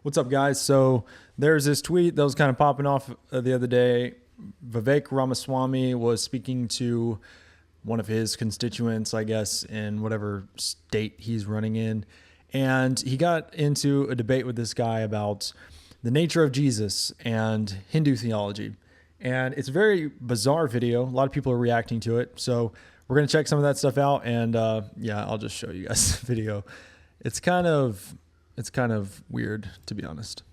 What's up, guys? So there's this tweet that was kind of popping off the other day. Vivek Ramaswamy was speaking to one of his constituents, I guess, in whatever state he's running in. And he got into a debate with this guy about the nature of Jesus and Hindu theology. And it's a very bizarre video. A lot of people are reacting to it. So we're going to check some of that stuff out. And yeah, I'll just show you guys the video. It's kind of weird, to be honest.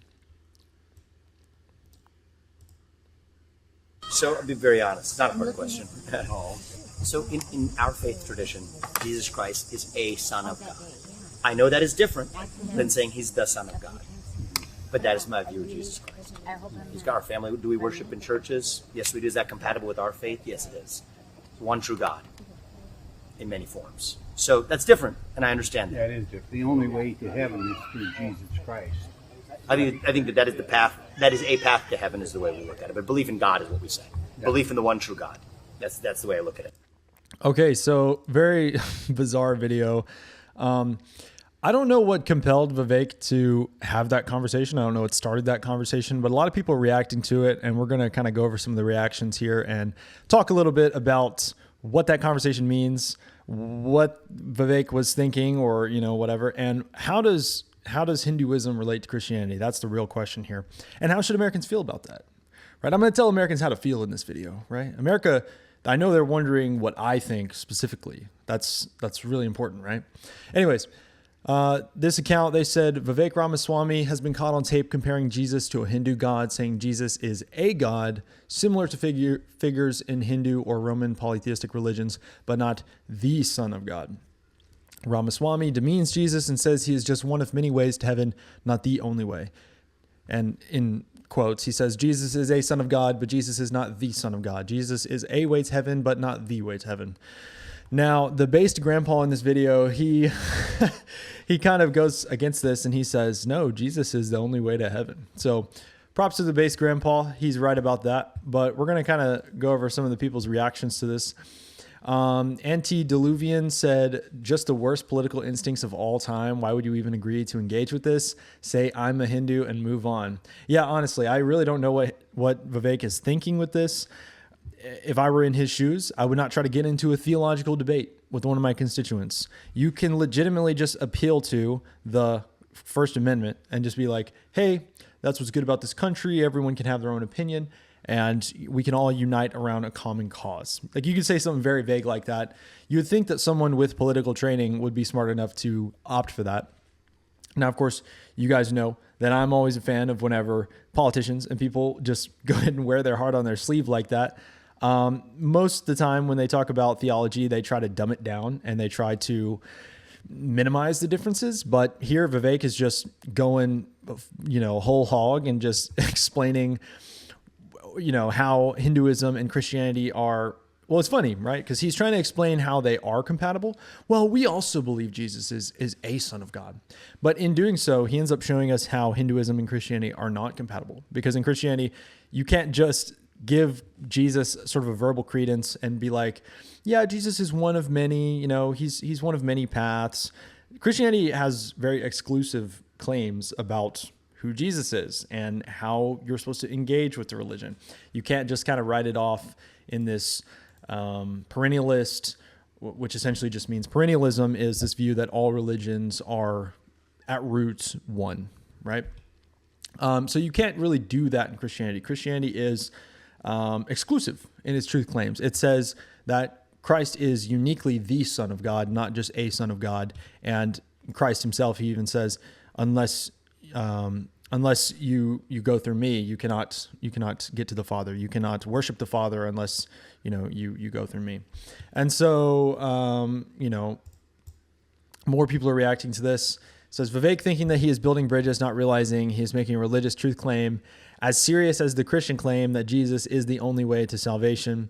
So I'll be very honest. It's not a hard question at all. So in our faith tradition, Jesus Christ is a Son of God. I know that is different than saying he's the Son of God. But that is my view of Jesus Christ. He's got our family. Do we worship in churches? Yes, we do. Is that compatible with our faith? Yes, it is. One true God in many forms. So that's different, and I understand that. That is different. The only way to heaven is through Jesus Christ. I think that is the path. That is a path to heaven is the way we look at it. But belief in God is what we say. Yeah. Belief in the one true God. That's the way I look at it. Okay, so very bizarre video. I don't know what compelled Vivek to have that conversation. I don't know what started that conversation, but a lot of people are reacting to it, and we're going to kind of go over some of the reactions here and talk a little bit about what that conversation means, what Vivek was thinking, or whatever, and how does Hinduism relate to Christianity? That's the real question here. And how should Americans feel about that? Right? I'm going to tell Americans how to feel in this video, right? America, I know they're wondering what I think specifically. That's really important, right? Anyways, this account, they said, Vivek Ramaswamy has been caught on tape comparing Jesus to a Hindu god, saying Jesus is a god similar to figures in Hindu or Roman polytheistic religions, but not the Son of God. Ramaswamy demeans Jesus and says he is just one of many ways to heaven, not the only way. And in quotes, he says, Jesus is a Son of God, but Jesus is not the Son of God. Jesus is a way to heaven, but not the way to heaven. Now, the based grandpa in this video, he kind of goes against this and he says, no, Jesus is the only way to heaven. So props to the based grandpa. He's right about that. But we're going to kind of go over some of the people's reactions to this. Antediluvian said, just the worst political instincts of all time. Why would you even agree to engage with this? Say, I'm a Hindu and move on. Yeah, honestly, I really don't know what Vivek is thinking with this. If I were in his shoes, I would not try to get into a theological debate with one of my constituents. You can legitimately just appeal to the First Amendment and just be like, hey, that's what's good about this country. Everyone can have their own opinion, and we can all unite around a common cause. Like, you could say something very vague like that. You would think that someone with political training would be smart enough to opt for that. Now, of course, you guys know that I'm always a fan of whenever politicians and people just go ahead and wear their heart on their sleeve like that. Most of the time when they talk about theology, they try to dumb it down and they try to minimize the differences. But here Vivek is just going, whole hog and just explaining, how Hinduism and Christianity are, well, it's funny, right? Because he's trying to explain how they are compatible. Well, we also believe Jesus is a Son of God. But in doing so, he ends up showing us how Hinduism and Christianity are not compatible. Because in Christianity, you can't just give Jesus sort of a verbal credence and be like, yeah, Jesus is one of many, he's one of many paths. Christianity has very exclusive claims about who Jesus is and how you're supposed to engage with the religion. You can't just kind of write it off in this perennialist, which essentially just means perennialism is this view that all religions are at roots one, right? So you can't really do that in Christianity. Christianity is exclusive in its truth claims. It says that Christ is uniquely the Son of God, not just a Son of God. And Christ himself, he even says, unless you go through me, you cannot get to the Father. You cannot worship the Father unless you go through me. And so more people are reacting to this. It says, Vivek thinking that he is building bridges, not realizing he is making a religious truth claim as serious as the Christian claim that Jesus is the only way to salvation.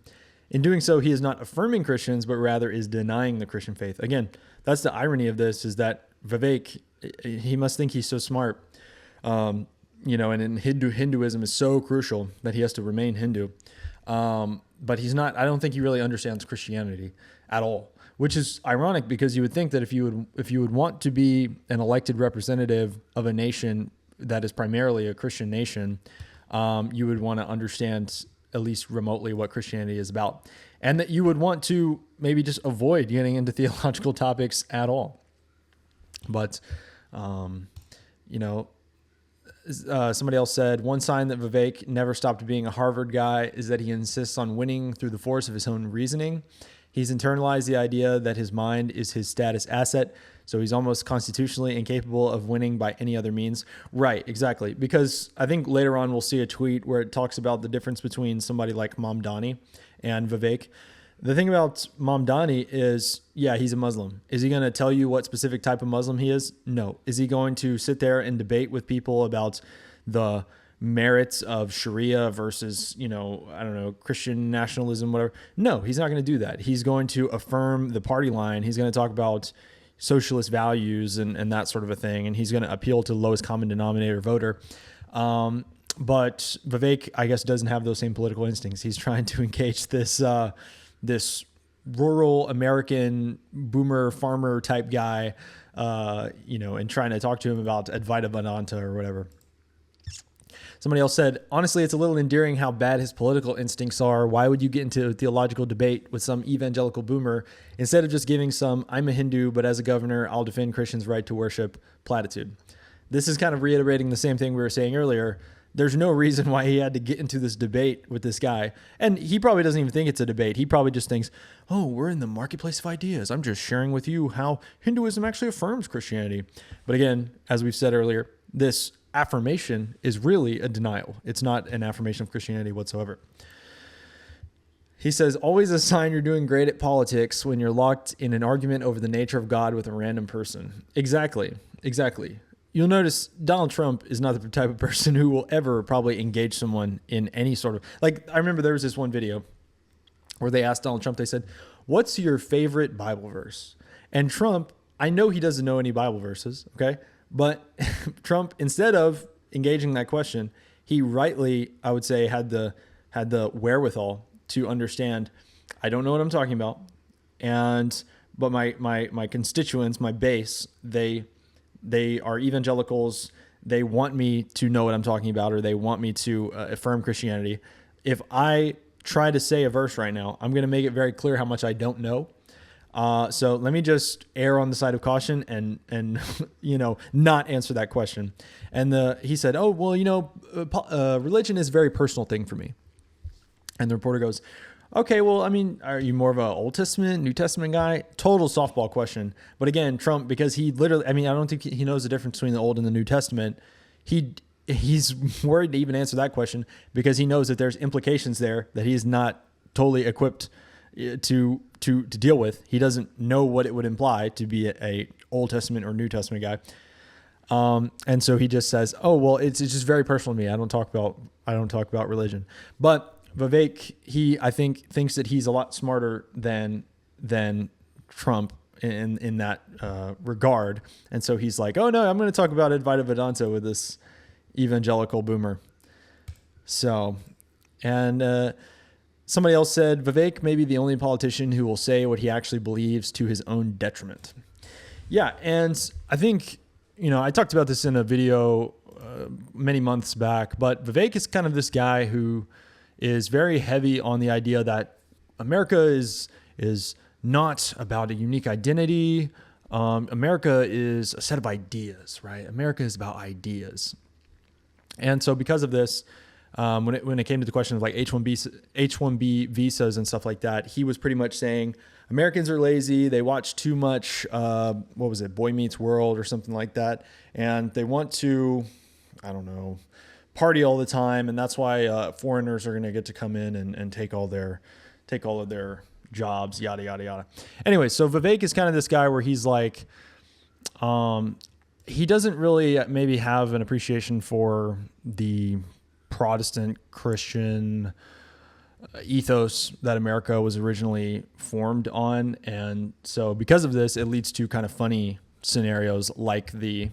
In doing so, he is not affirming Christians, but rather is denying the Christian faith. Again, that's the irony of this, is that Vivek, he must think he's so smart, and in Hinduism is so crucial that he has to remain Hindu. But he's not, I don't think he really understands Christianity at all, which is ironic because you would think that if you would want to be an elected representative of a nation that is primarily a Christian nation, you would want to understand at least remotely what Christianity is about, and that you would want to maybe just avoid getting into theological topics at all. But, somebody else said, one sign that Vivek never stopped being a Harvard guy is that he insists on winning through the force of his own reasoning. He's internalized the idea that his mind is his status asset, so he's almost constitutionally incapable of winning by any other means. Right, exactly. Because I think later on we'll see a tweet where it talks about the difference between somebody like Mamdani and Vivek. The thing about Mamdani is, yeah, he's a Muslim. Is he going to tell you what specific type of Muslim he is? No. Is he going to sit there and debate with people about the merits of Sharia versus, Christian nationalism, whatever? No, he's not going to do that. He's going to affirm the party line. He's going to talk about socialist values and that sort of a thing. And he's going to appeal to the lowest common denominator voter. But Vivek, I guess, doesn't have those same political instincts. He's trying to engage this rural American boomer farmer type guy, and trying to talk to him about Advaita Vedanta or whatever. Somebody else said, honestly, it's a little endearing how bad his political instincts are. Why would you get into a theological debate with some evangelical boomer instead of just giving some, I'm a Hindu, but as a governor, I'll defend Christians' right to worship platitude? This is kind of reiterating the same thing we were saying earlier. There's no reason why he had to get into this debate with this guy. And he probably doesn't even think it's a debate. He probably just thinks, oh, we're in the marketplace of ideas. I'm just sharing with you how Hinduism actually affirms Christianity. But again, as we've said earlier, this affirmation is really a denial. It's not an affirmation of Christianity whatsoever. He says, always a sign you're doing great at politics when you're locked in an argument over the nature of God with a random person. Exactly. You'll notice Donald Trump is not the type of person who will ever probably engage someone in any sort of, I remember there was this one video where they asked Donald Trump, they said, what's your favorite Bible verse? And Trump, I know he doesn't know any Bible verses, okay? But Trump, instead of engaging that question, he rightly, I would say, had the wherewithal to understand, I don't know what I'm talking about. But my constituents, my base, they are evangelicals. They want me to know what I'm talking about, or they want me to affirm Christianity. If I try to say a verse right now, I'm going to make it very clear how much I don't know. So let me just err on the side of caution and not answer that question. And he said, oh, well, religion is a very personal thing for me. And the reporter goes, okay, well, I mean, are you more of a Old Testament, New Testament guy? Total softball question. But again, Trump, because he literally, I don't think he knows the difference between the Old and the New Testament. He's worried to even answer that question because he knows that there's implications there that he is not totally equipped to deal with. He doesn't know what it would imply to be a Old Testament or New Testament guy. And so he just says, oh, well, it's just very personal to me. I don't talk about religion. But Vivek, I think thinks that he's a lot smarter than Trump in that regard. And so he's like, oh no, I'm going to talk about Advaita Vedanta with this evangelical boomer. So, and somebody else said, Vivek may be the only politician who will say what he actually believes to his own detriment. Yeah. And I think, I talked about this in a video many months back, but Vivek is kind of this guy who is very heavy on the idea that America is not about a unique identity. America is a set of ideas, right? America is about ideas. And so because of this, when it came to the question of like H-1B visas and stuff like that, he was pretty much saying Americans are lazy. They watch too much, Boy Meets World or something like that. And they want to, party all the time. And that's why foreigners are going to get to come in and take all of their jobs, yada, yada, yada. Anyway, so Vivek is kind of this guy where he's like, he doesn't really maybe have an appreciation for the Protestant Christian ethos that America was originally formed on. And so because of this, it leads to kind of funny scenarios like the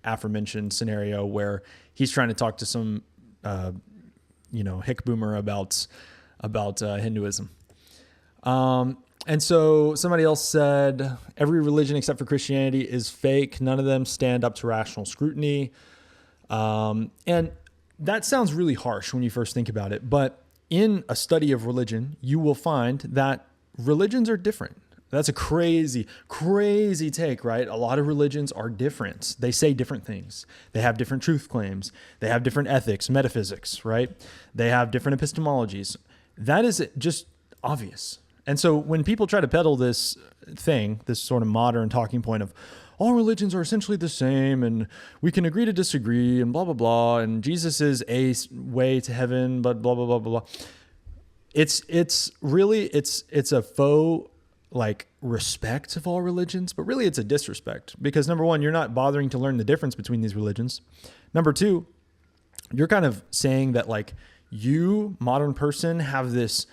aforementioned scenario where he's trying to talk to some, hick boomer about Hinduism. And so somebody else said, every religion except for Christianity is fake. None of them stand up to rational scrutiny. And that sounds really harsh when you first think about it, but in a study of religion, you will find that religions are different. That's a crazy, crazy take, right? A lot of religions are different. They say different things. They have different truth claims. They have different ethics, metaphysics, right? They have different epistemologies. That is just obvious. And so when people try to peddle this thing, this sort of modern talking point of all religions are essentially the same and we can agree to disagree and blah, blah, blah, and Jesus is a way to heaven, but blah, blah, blah, blah, blah. It's a faux like respect of all religions, but really it's a disrespect because number one, you're not bothering to learn the difference between these religions. Number two, you're kind of saying that like you, modern person, have this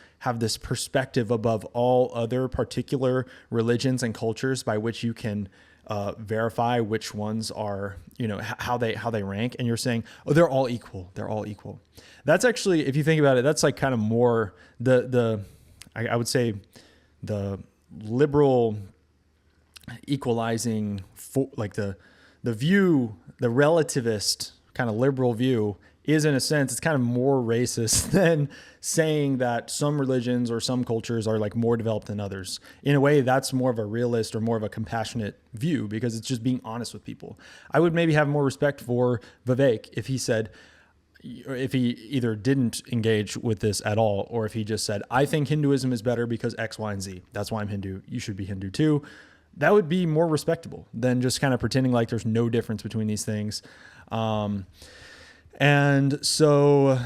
perspective above all other particular religions and cultures by which you can verify which ones are, how they rank. And you're saying, oh, they're all equal. They're all equal. That's actually, if you think about it, that's like kind of more I would say the liberal equalizing like the view, the relativist kind of liberal view is in a sense, it's kind of more racist than saying that some religions or some cultures are like more developed than others. In a way, that's more of a realist or more of a compassionate view because it's just being honest with people. I would maybe have more respect for Vivek if he said, if he either didn't engage with this at all, or if he just said, I think Hinduism is better because X, Y, and Z. That's why I'm Hindu. You should be Hindu too. That would be more respectable than just kind of pretending like there's no difference between these things. And so,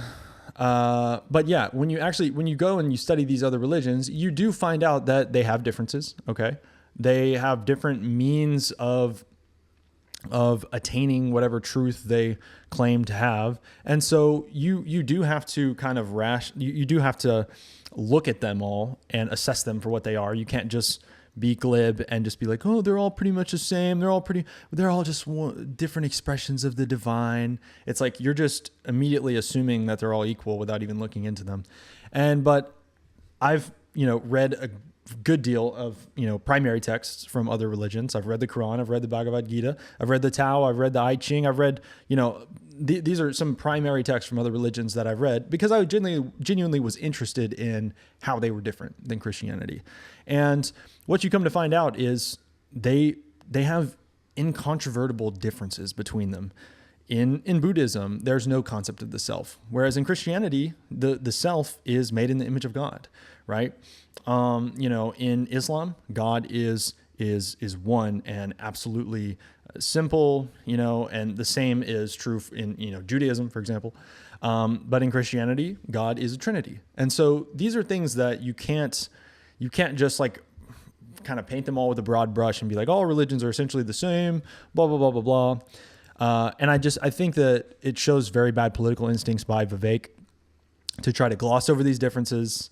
but yeah, when you go and you study these other religions, you do find out that they have differences. Okay. They have different means of attaining whatever truth they claim to have. And so you do have to kind of you do have to look at them all and assess them for what they are. You can't just be glib and just be like, oh, they're all pretty much the same. They're all just different expressions of the divine. It's like, you're just immediately assuming that they're all equal without even looking into them. But I've, read a good deal of, primary texts from other religions. I've read the Quran, I've read the Bhagavad Gita, I've read the Tao, I've read the I Ching, I've read, these are some primary texts from other religions that I've read because I genuinely was interested in how they were different than Christianity. And what you come to find out is they have incontrovertible differences between them. In Buddhism, there's no concept of the self, whereas in Christianity, the self is made in the image of God, right? In Islam, God is one and absolutely simple, and the same is true in Judaism, for example. But in Christianity, God is a Trinity, and so these are things that you can't just like kind of paint them all with a broad brush and be like, all religions are essentially the same, blah blah blah blah blah. And I think that it shows very bad political instincts by Vivek to try to gloss over these differences,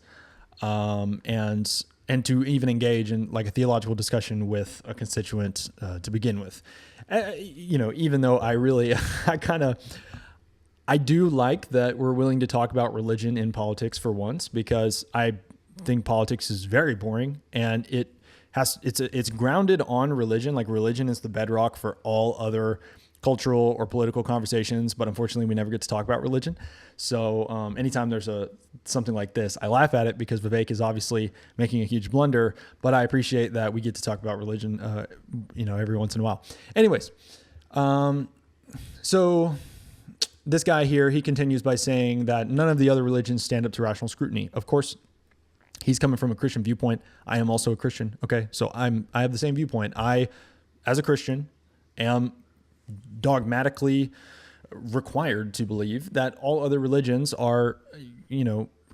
and to even engage in like a theological discussion with a constituent to begin with. Even though I do like that we're willing to talk about religion in politics for once, because I think politics is very boring and it's grounded on religion. Like religion is the bedrock for all other cultural or political conversations, but unfortunately we never get to talk about religion. So anytime there's something like this, I laugh at it because Vivek is obviously making a huge blunder, but I appreciate that we get to talk about religion, every once in a while. Anyways, so this guy here, he continues by saying that none of the other religions stand up to rational scrutiny. Of course, he's coming from a Christian viewpoint. I am also a Christian. Okay. So I have the same viewpoint. I, as a Christian, am dogmatically required to believe that all other religions are,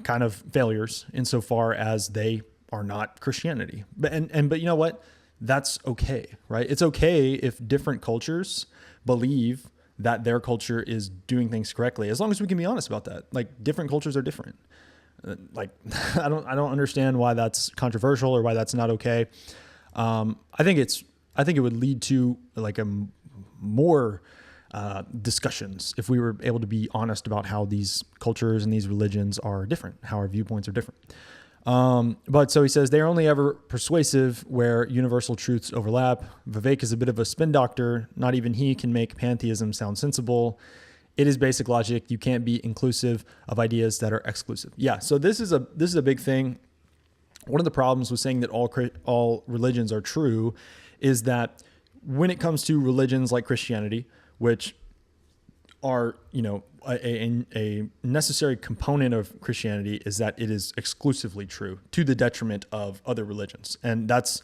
kind of failures insofar as they are not Christianity. But you know what? That's okay, right? It's okay if different cultures believe that their culture is doing things correctly, as long as we can be honest about that. Like, different cultures are different. I don't understand why that's controversial or why that's not okay. I think it would lead to like more discussions if we were able to be honest about how these cultures and these religions are different, how our viewpoints are different. But so he says they're only ever persuasive where universal truths overlap. Vivek is a bit of a spin doctor. Not even he can make pantheism sound sensible. it is basic logic. You can't be inclusive of ideas that are exclusive. Yeah. So this is a big thing. One of the problems with saying that all religions are true is that when it comes to religions like Christianity, which are, a necessary component of Christianity, is that it is exclusively true to the detriment of other religions. And that's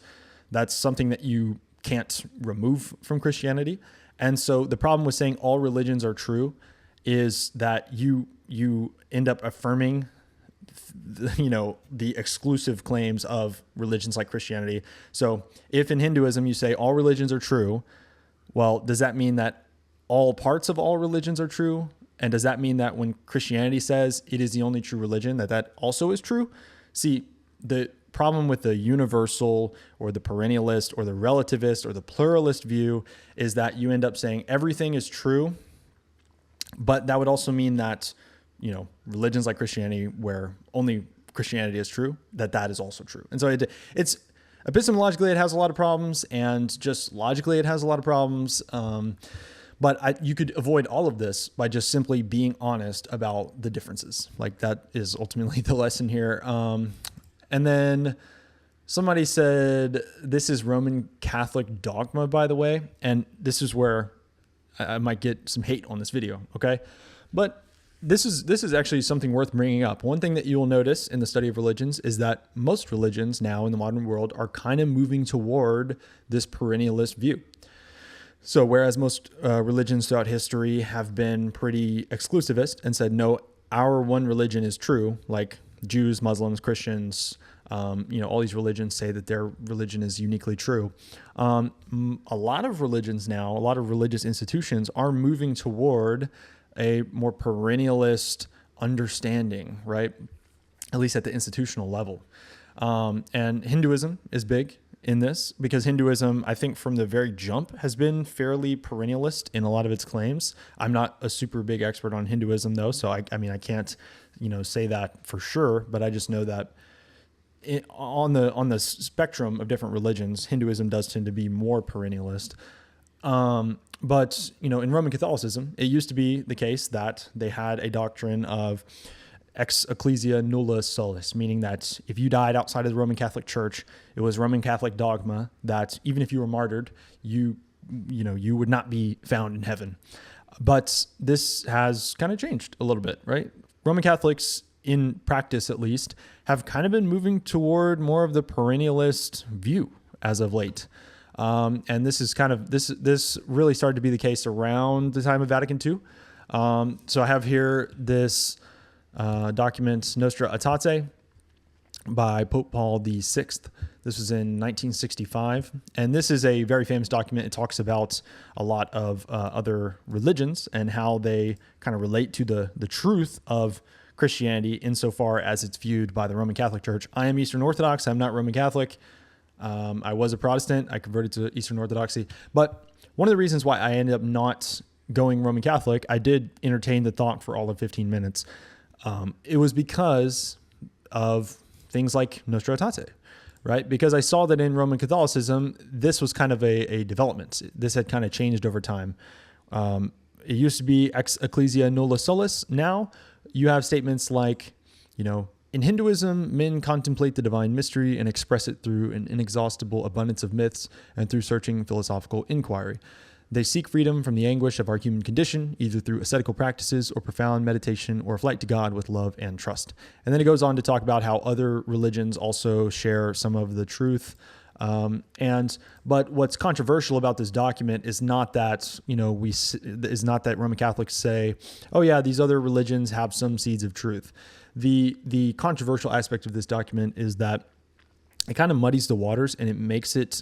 something that you can't remove from Christianity. And so the problem with saying all religions are true is that you end up affirming the exclusive claims of religions like Christianity. So if in Hinduism you say all religions are true, well, does that mean that all parts of all religions are true? And does that mean that when Christianity says it is the only true religion, that also is true? See, the problem with the universal or the perennialist or the relativist or the pluralist view is that you end up saying everything is true, but that would also mean that, religions like Christianity, where only Christianity is true, that is also true. And so it's epistemologically, it has a lot of problems, and just logically, it has a lot of problems. But you could avoid all of this by just simply being honest about the differences. Like, that is ultimately the lesson here. And then somebody said, this is Roman Catholic dogma, by the way. And this is where I might get some hate on this video, okay? But this is actually something worth bringing up. One thing that you will notice in the study of religions is that most religions now in the modern world are kind of moving toward this perennialist view. So whereas most religions throughout history have been pretty exclusivist and said, no, our one religion is true, like Jews, Muslims, Christians, all these religions say that their religion is uniquely true. A lot of religions now, a lot of religious institutions are moving toward a more perennialist understanding, right? At least at the institutional level. And Hinduism is big in this because Hinduism, I think from the very jump, has been fairly perennialist in a lot of its claims. I'm not a super big expert on Hinduism though, so I can't, say that for sure, but I just know that on the spectrum of different religions, Hinduism does tend to be more perennialist. But in Roman Catholicism, it used to be the case that they had a doctrine of ex ecclesia nulla solus, meaning that if you died outside of the Roman Catholic Church, it was Roman Catholic dogma that even if you were martyred, you would not be found in heaven. But this has kind of changed a little bit, right? Roman Catholics, in practice at least, have kind of been moving toward more of the perennialist view as of late. And this is kind of, this really started to be the case around the time of Vatican II. So I have here this document, Nostra Aetate, by Pope Paul VI. This was in 1965. And this is a very famous document. It talks about a lot of other religions and how they kind of relate to the truth of Christianity insofar as it's viewed by the Roman Catholic Church. I am Eastern Orthodox. I'm not Roman Catholic. I was a Protestant. I converted to Eastern Orthodoxy. But one of the reasons why I ended up not going Roman Catholic, I did entertain the thought for all of 15 minutes. It was because of things like Nostra Aetate, right? Because I saw that in Roman Catholicism, this was kind of a development. This had kind of changed over time. It used to be ex ecclesia nulla solus. Now you have statements like, in Hinduism, men contemplate the divine mystery and express it through an inexhaustible abundance of myths and through searching philosophical inquiry. They seek freedom from the anguish of our human condition, either through ascetical practices or profound meditation or a flight to God with love and trust. And then it goes on to talk about how other religions also share some of the truth. But what's controversial about this document is not that, Roman Catholics say, oh yeah, these other religions have some seeds of truth. The controversial aspect of this document is that it kind of muddies the waters and it makes it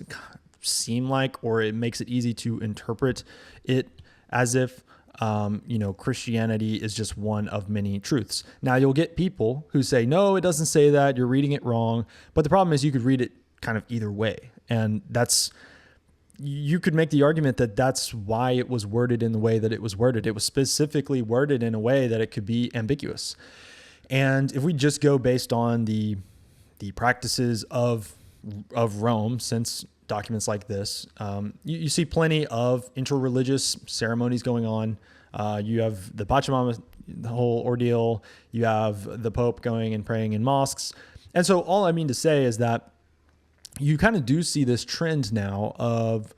seem like, or it makes it easy to interpret it as if, Christianity is just one of many truths. Now you'll get people who say, no, it doesn't say that, you're reading it wrong. But the problem is you could read it kind of either way. And you could make the argument that that's why it was worded in the way that it was worded. It was specifically worded in a way that it could be ambiguous. And if we just go based on the practices of Rome, since documents like this, you see plenty of interreligious ceremonies going on. You have the Pachamama, the whole ordeal. You have the Pope going and praying in mosques. And so all I mean to say is that you kind of do see this trend now of,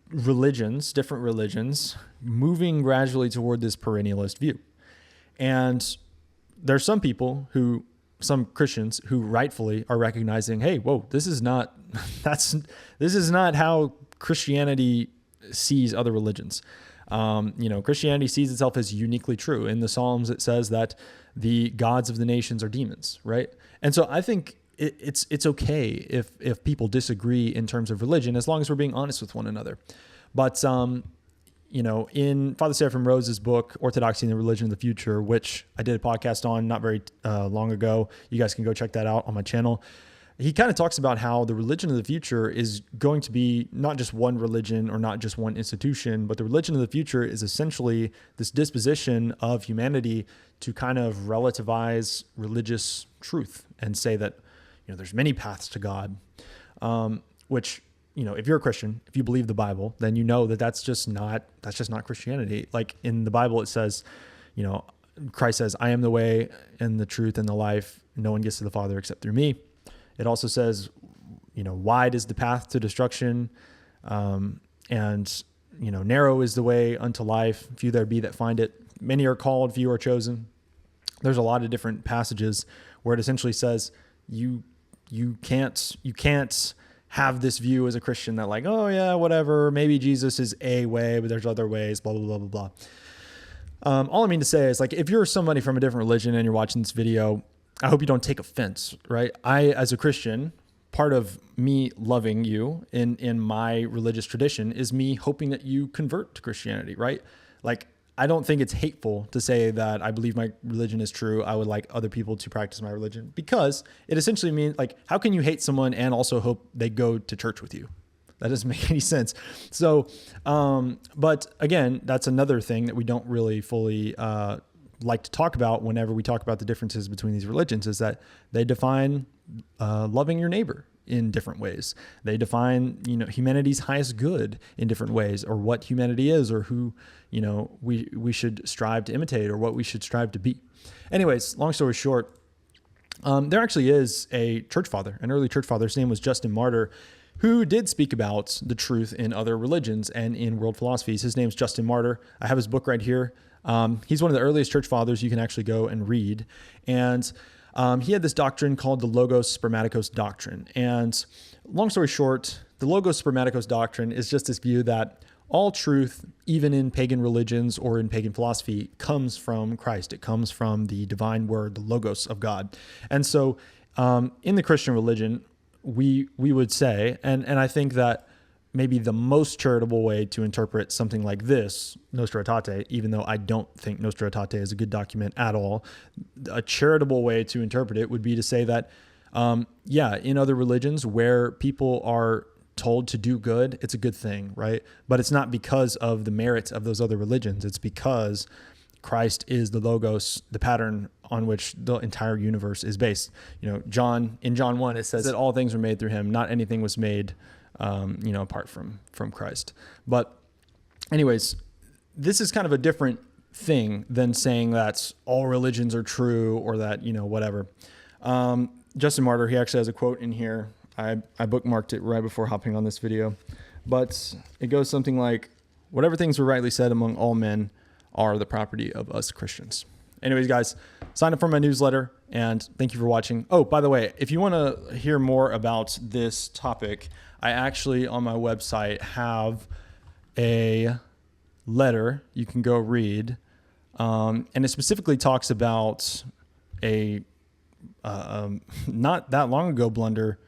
religions, different religions, moving gradually toward this perennialist view. And there's some Christians who rightfully are recognizing, hey, whoa, this is not how Christianity sees other religions. Christianity sees itself as uniquely true. In the Psalms, it says that the gods of the nations are demons, right? And so I think it's okay if people disagree in terms of religion, as long as we're being honest with one another. But in Father Seraphim Rose's book, Orthodoxy and the Religion of the Future, which I did a podcast on not very long ago, you guys can go check that out on my channel. He kind of talks about how the religion of the future is going to be not just one religion or not just one institution, but the religion of the future is essentially this disposition of humanity to kind of relativize religious truth and say that, there's many paths to God, which, if you're a Christian, if you believe the Bible, then you know that that's just not Christianity. Like in the Bible, it says, Christ says, I am the way and the truth and the life. No one gets to the Father except through me. It also says, wide is the path to destruction, and narrow is the way unto life. Few there be that find it. Many are called, few are chosen. There's a lot of different passages where it essentially says you can't have this view as a Christian that like, oh yeah, whatever, maybe Jesus is a way, but there's other ways, blah, blah, blah, blah, blah. All I mean to say is like, if you're somebody from a different religion and you're watching this video, I hope you don't take offense, right? I, as a Christian, part of me loving you in my religious tradition is me hoping that you convert to Christianity, right? Like, I don't think it's hateful to say that I believe my religion is true. I would like other people to practice my religion, because it essentially means, like, how can you hate someone and also hope they go to church with you? That doesn't make any sense. So, but again, that's another thing that we don't really fully like to talk about whenever we talk about the differences between these religions, is that they define loving your neighbor in different ways. They define, humanity's highest good in different ways, or what humanity is, or who, we should strive to imitate, or what we should strive to be. Anyways, long story short, there actually is a church father, an early church father. His name was Justin Martyr, who did speak about the truth in other religions and in world philosophies. His name's Justin Martyr. I have his book right here. He's one of the earliest church fathers you can actually go and read. And he had this doctrine called the Logos Spermaticos doctrine. And long story short, the Logos Spermaticos doctrine is just this view that all truth, even in pagan religions or in pagan philosophy, comes from Christ. It comes from the divine word, the Logos of God. And so in the Christian religion, we would say, and I think that maybe the most charitable way to interpret something like this, Nostra Aetate, even though I don't think Nostra Aetate is a good document at all, a charitable way to interpret it would be to say that, in other religions where people are told to do good, it's a good thing, right? But it's not because of the merits of those other religions. It's because Christ is the Logos, the pattern on which the entire universe is based. In John 1, it says that all things were made through him. Not anything was made apart from Christ. But anyways, this is kind of a different thing than saying that all religions are true, or that, whatever. Justin Martyr, he actually has a quote in here. I bookmarked it right before hopping on this video, but it goes something like, whatever things were rightly said among all men are the property of us Christians. Anyways, guys, sign up for my newsletter, and thank you for watching. Oh, by the way, if you want to hear more about this topic, I actually, on my website, have a letter you can go read. And it specifically talks about a not that long ago blunder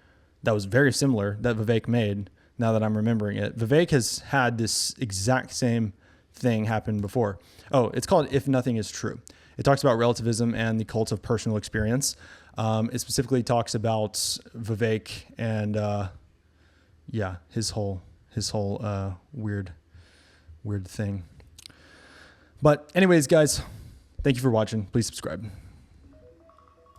that was very similar that Vivek made, now that I'm remembering it. Vivek has had this exact same thing happen before. Oh, it's called If Nothing Is True. It talks about relativism and the cult of personal experience. It specifically talks about Vivek and his whole weird thing. But anyways, guys, thank you for watching. Please subscribe.